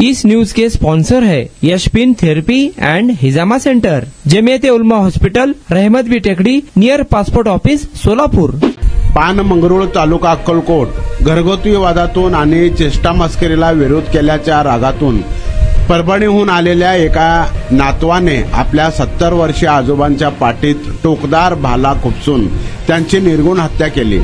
इस news के sponsor है यशपिन therapy end हिजामा centre, Jamiat उलमा hospital, रहमत बी टेकडी, नियर पासपोर्ट ऑफिस, सोलापूर। पानमंगरुळ तालुका अक्कलकोट घरगुती वादातून आणि चेष्टा मस्करीला विरोध केल्याच्या रागातून परभणीहून आलेल्या एका नातवाने आपल्या 70 वर्षीय आजोबांच्या पाठीत टोकदार भाला खुपसून त्यांची निर्गुण हत्या केली।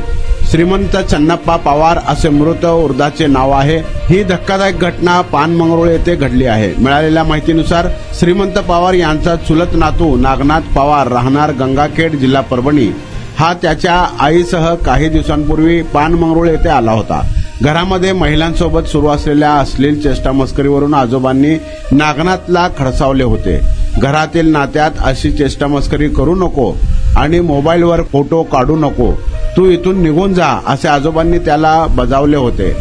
श्रीमंत चन्नप्पा पवार असे मृत उर्धाचे नाव आहे। ही धक्कादायक घटना पानमंगरुळ येथे घडली आहे। मिळालेल्या माहितीनुसार श्रीमंत पवार यांचा चुलत नातू नागनाथ पवार राहणार गंगाखेड, जिल्हा परभणी हा त्याच्या आईसह काही दिवसांपूर्वी पानमंगरुळ येथे आला होता। घरामध्ये महिलांसोबत सुरू असलेल्या अश्लील चेष्टा मस्करीवरून आजोबांनी नागनाथला खडसावले होते। घरातील नात्यात अशी चेष्टा मस्करी करू नको आणि मोबाईलवर फोटो काढू नको, तू इथून निघून जा असे आजोबांनी त्याला बजावले होते।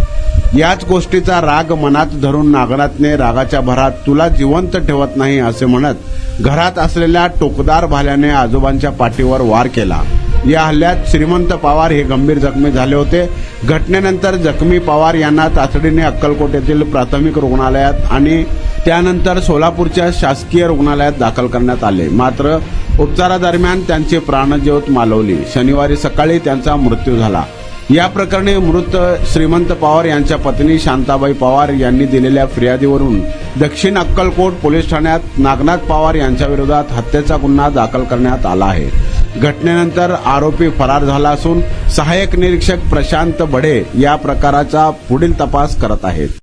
याच गोष्टीचा राग मनात धरून नागनाथने रागाच्या भरात तुला जिवंत ठेवत नाही असे म्हणत घरात असलेल्या टोकदार भाल्याने आजोबांच्या पाठीवर वार केला। या हल्ल्यात श्रीमंत पवार हे गंभीर जखमी झाले होते। घटनेनंतर जखमी पवार यांना तातडीने अक्कलकोट येथील प्राथमिक रुग्णालयात आणि त्यानंतर सोलापूरच्या शासकीय रुग्णालयात दाखल करण्यात आले। मात्र उपचारादरम्यान त्यांची प्राणज्योत मालवली। शनिवारी सकाळी त्यांचा मृत्यू झाला। या प्रकरणी मृत श्रीमंत पवार यांच्या पत्नी शांताबाई पवार यांनी दिलेल्या फिर्यादीवरून दक्षिण अक्कलकोट पोलीस ठाण्यात नागनाथ पवार यांच्या विरोधात हत्येचा गुन्हा दाखल करण्यात आला आहे। घटनेनंतर आरोपी फरार झाला असून सहाय्यक निरीक्षक प्रशांत बडे या प्रकाराचा पुढील तपास करत आहेत।